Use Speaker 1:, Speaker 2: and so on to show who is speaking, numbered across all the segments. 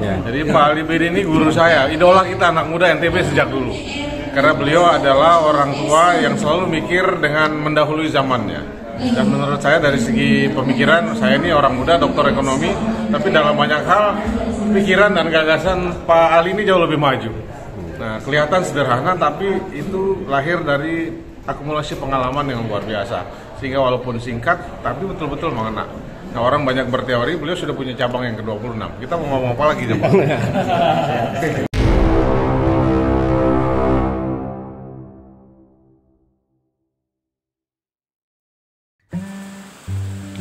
Speaker 1: Ya.
Speaker 2: Jadi Pak Ali bin ini guru saya, idola kita anak muda NTB sejak dulu. Karena beliau adalah orang tua yang selalu mikir dengan mendahului zamannya. Dan menurut saya dari segi pemikiran, saya ini orang muda, doktor ekonomi, tapi dalam banyak hal pikiran dan gagasan Pak Ali ini jauh lebih maju. Nah, kelihatan sederhana tapi itu lahir dari akumulasi pengalaman yang luar biasa. Sehingga walaupun singkat tapi betul-betul mengena. Nah, orang banyak berteori, beliau sudah punya cabang yang ke-26. Kita mau ngomong apa lagi, Pak?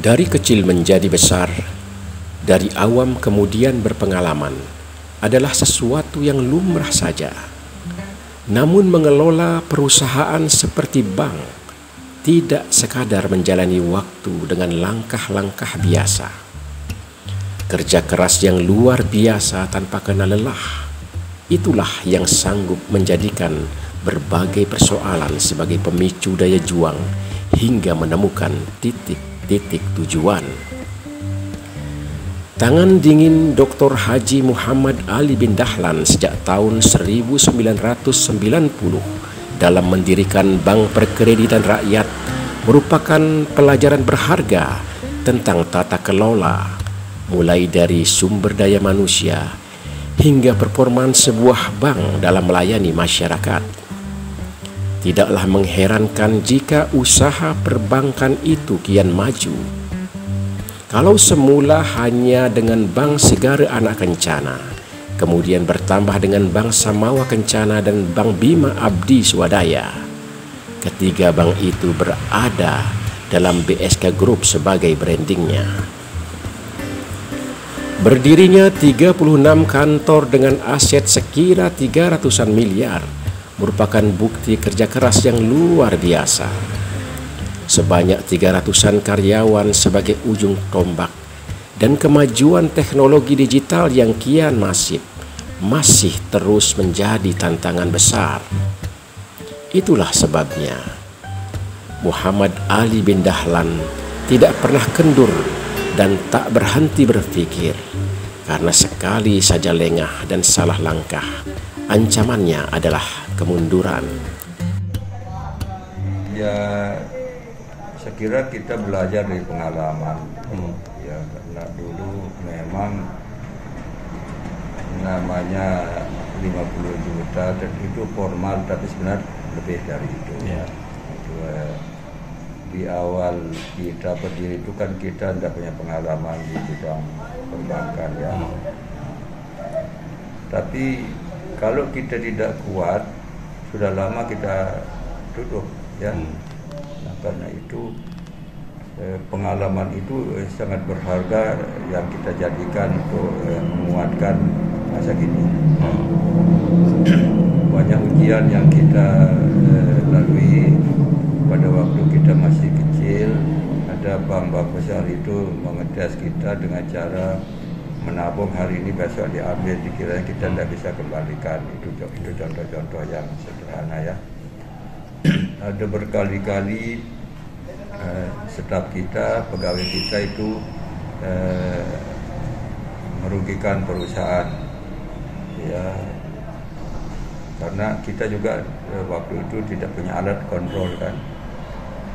Speaker 3: Dari kecil menjadi besar, dari awam kemudian berpengalaman, adalah sesuatu yang lumrah saja. Namun mengelola perusahaan seperti bank tidak sekadar menjalani waktu dengan langkah-langkah biasa. Kerja keras yang luar biasa tanpa kenal lelah, itulah yang sanggup menjadikan berbagai persoalan sebagai pemicu daya juang hingga menemukan titik tujuan. Tangan dingin Dr. Haji Muhammad Ali bin Dahlan sejak tahun 1990 dalam mendirikan Bank Perkreditan Rakyat merupakan pelajaran berharga tentang tata kelola, mulai dari sumber daya manusia hingga performa sebuah bank dalam melayani masyarakat. Tidaklah mengherankan jika usaha perbankan itu kian maju. Kalau semula hanya dengan Bank Segara Anak Kencana, kemudian bertambah dengan Bank Samawa Kencana dan Bank Bima Abdi Swadaya. Ketiga bank itu berada dalam BSK Group sebagai brandingnya. Berdirinya 36 kantor dengan aset sekira 300-an miliar merupakan bukti kerja keras yang luar biasa. Sebanyak 300-an karyawan sebagai ujung tombak dan kemajuan teknologi digital yang kian masih terus menjadi tantangan besar. Itulah sebabnya Muhammad Ali bin Dahlan tidak pernah kendur dan tak berhenti berpikir, karena sekali saja lengah dan salah langkah, ancamannya adalah kemunduran.
Speaker 4: Ya, saya kira kita belajar dari pengalaman. Ya, karena dulu memang namanya 50 juta dan itu formal, tapi sebenarnya lebih dari itu. Ya. Itu, di awal kita berdiri itu kan kita tidak punya pengalaman di bidang perbankan ya. Tapi kalau kita tidak kuat, sudah lama kita duduk ya. Nah, karena itu pengalaman itu sangat berharga yang kita jadikan untuk menguatkan masa kini. Banyak ujian yang kita lalui pada waktu kita masih kecil. Ada bank-bank besar itu mengetes kita dengan cara menabung hari ini, besok diambil, dikira kita tidak bisa kembalikan. Itu contoh-contoh yang sederhana ya. Ada berkali-kali staf kita, pegawai kita itu merugikan perusahaan ya, karena kita juga waktu itu tidak punya alat kontrol kan.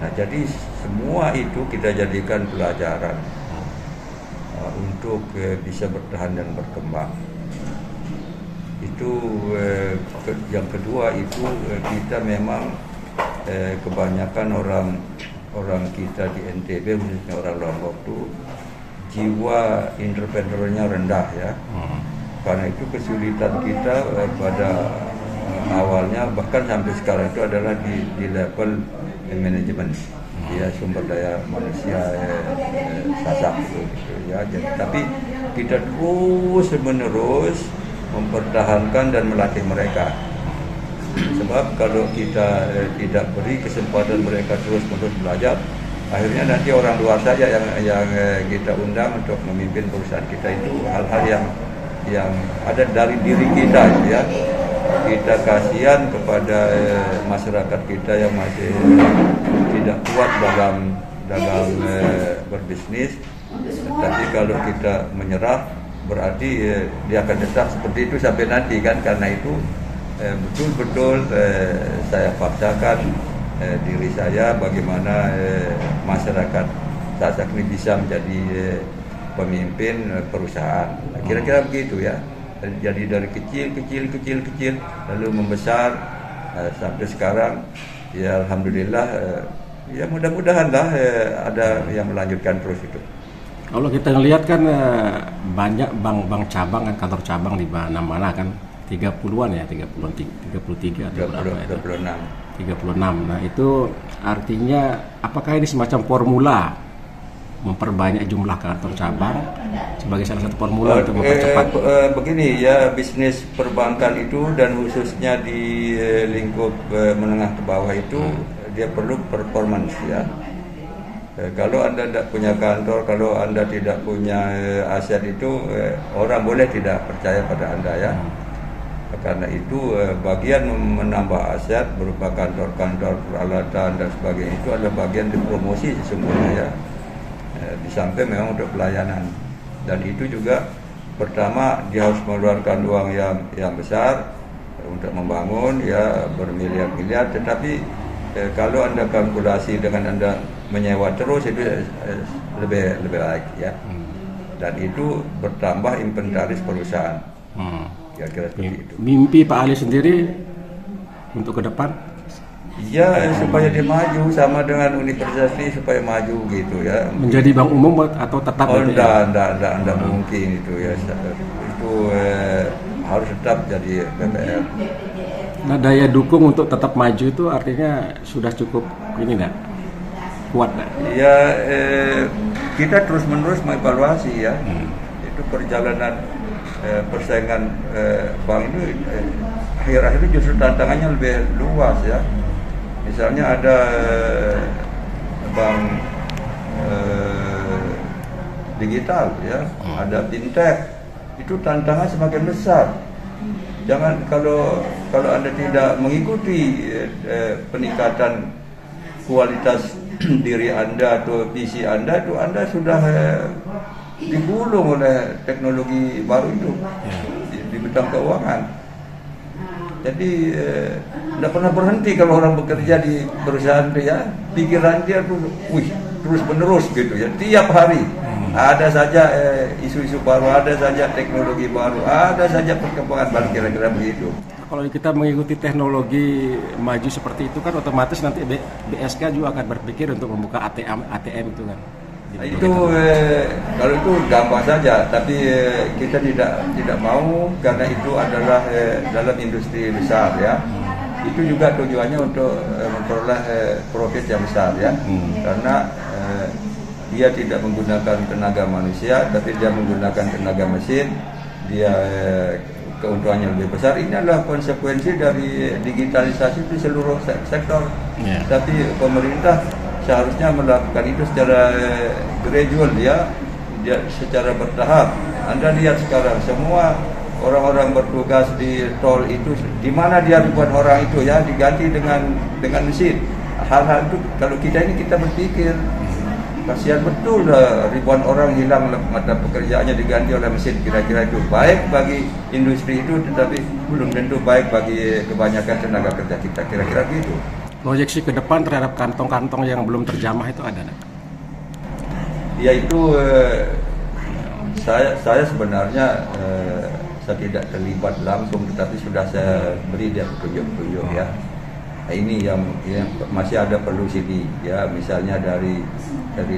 Speaker 4: Nah, jadi semua itu kita jadikan pelajaran untuk bisa bertahan dan berkembang. Itu yang kedua itu kita memang kebanyakan orang kita di NTB, khususnya orang Lombok itu jiwa entrepreneurnya rendah ya. Karena itu kesulitan kita pada awalnya, bahkan sampai sekarang itu adalah di level manajemen ya, sumber daya manusia sasak gitu ya. Tapi kita terus menerus mempertahankan dan melatih mereka. Sebab kalau kita tidak beri kesempatan mereka terus-menerus belajar, akhirnya nanti orang luar saja yang kita undang untuk memimpin perusahaan kita. Itu hal-hal yang ada dari diri kita ya. Kita kasihan kepada masyarakat kita yang masih tidak kuat dalam berbisnis. Tapi kalau kita menyerah, berarti dia akan tetap seperti itu sampai nanti kan. Karena itu betul-betul saya paksakan diri saya bagaimana masyarakat Sasak ini bisa menjadi pemimpin perusahaan. Kira-kira begitu ya. Jadi dari kecil lalu membesar sampai sekarang ya alhamdulillah, ya mudah-mudahan lah ada yang melanjutkan terus itu.
Speaker 3: Kalau kita ngelihat kan banyak bank-bank cabang kan, kantor cabang di mana-mana kan, 30-an ya, 33 atau berapa ya? 36. Nah, itu artinya apakah ini semacam formula memperbanyak jumlah kantor cabang sebagai salah satu formula untuk mempercepat?
Speaker 4: Begini ya, bisnis perbankan itu dan khususnya di lingkup menengah ke bawah itu dia perlu performance ya. Kalau Anda tidak punya kantor, kalau Anda tidak punya aset itu, orang boleh tidak percaya pada Anda ya. Karena itu bagian menambah aset berupa kantor-kantor, peralatan dan sebagainya itu adalah bagian di promosi sesungguhnya ya. Di samping memang untuk pelayanan. Dan itu juga pertama dia harus mengeluarkan uang yang besar untuk membangun ya, bermiliar-miliar. Tetapi kalau Anda kalkulasi dengan Anda menyewa terus itu lebih baik ya. Dan itu bertambah inventaris perusahaan. Kira-kira seperti itu.
Speaker 3: Mimpi Pak Ali sendiri untuk ke depan?
Speaker 4: Ya supaya dia maju sama dengan universitas ini, supaya maju gitu ya.
Speaker 3: Menjadi bank umum atau tetap?
Speaker 4: Enggak mungkin itu ya. Itu harus tetap jadi BPR.
Speaker 3: Nah, daya dukung untuk tetap maju itu artinya sudah cukup ini enggak? Kuat enggak?
Speaker 4: Ya kita terus-menerus mengevaluasi ya. Itu perjalanan persaingan bank itu akhir-akhir itu justru tantangannya lebih luas ya. Misalnya ada bank digital ya, ada fintech, itu tantangan semakin besar. Jangan kalau Anda tidak mengikuti peningkatan kualitas diri Anda atau visi Anda itu, Anda sudah digulung oleh teknologi baru itu di bidang keuangan. Jadi tidak pernah berhenti kalau orang bekerja di perusahaan itu ya, pikiran dia tuh terus menerus gitu ya, tiap hari ada saja isu-isu baru, ada saja teknologi baru, ada saja perkembangan baru, kira-kira begitu.
Speaker 3: Kalau kita mengikuti teknologi maju seperti itu kan otomatis nanti BSK juga akan berpikir untuk membuka ATM itu kan.
Speaker 4: Itu kalau itu gampang saja, tapi kita tidak mau karena itu adalah dalam industri besar ya. Itu juga tujuannya untuk memperoleh profit yang besar ya. Karena dia tidak menggunakan tenaga manusia, tapi dia menggunakan tenaga mesin. Dia keuntungannya lebih besar. Ini adalah konsekuensi dari digitalisasi di seluruh sektor. Tapi pemerintah seharusnya melakukan itu secara gradual ya, secara bertahap. Anda lihat sekarang semua orang-orang bertugas di tol itu, di mana dia ribuan orang itu ya diganti dengan mesin. Hal-hal itu kalau kita berpikir kasihan betul ribuan orang hilang mata pekerjaannya diganti oleh mesin. Kira-kira itu baik bagi industri itu, tetapi belum tentu baik bagi kebanyakan tenaga kerja kita. Kira-kira gitu.
Speaker 3: Proyeksi ke depan terhadap kantong-kantong yang belum terjamah itu ada nggak?
Speaker 4: Ya itu saya sebenarnya saya tidak terlibat langsung, tetapi sudah saya beri dia petunjuk-petunjuk ya. Nah, ini yang masih ada perlu sini ya, misalnya dari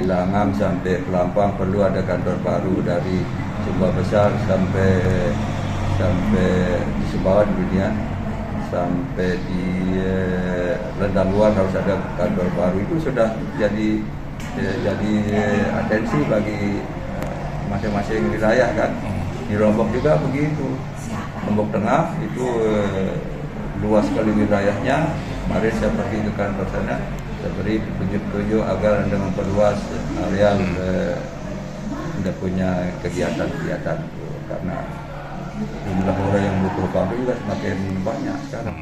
Speaker 4: Langam sampai Pelampang perlu ada kantor baru, dari Sumba Besar sampai di Sumbawa dunia, sampai di Rendang Luar harus ada kantor baru. Itu sudah jadi atensi bagi masing-masing wilayah kan. Di Lombok juga begitu. Lombok Tengah itu luas sekali wilayahnya. Mari saya pergi ke kantor sana, saya beri petunjuk-petunjuk agar Anda memperluas area Anda punya kegiatan-kegiatan karena jumlah orang yang butuh pabrik juga semakin banyak sekarang.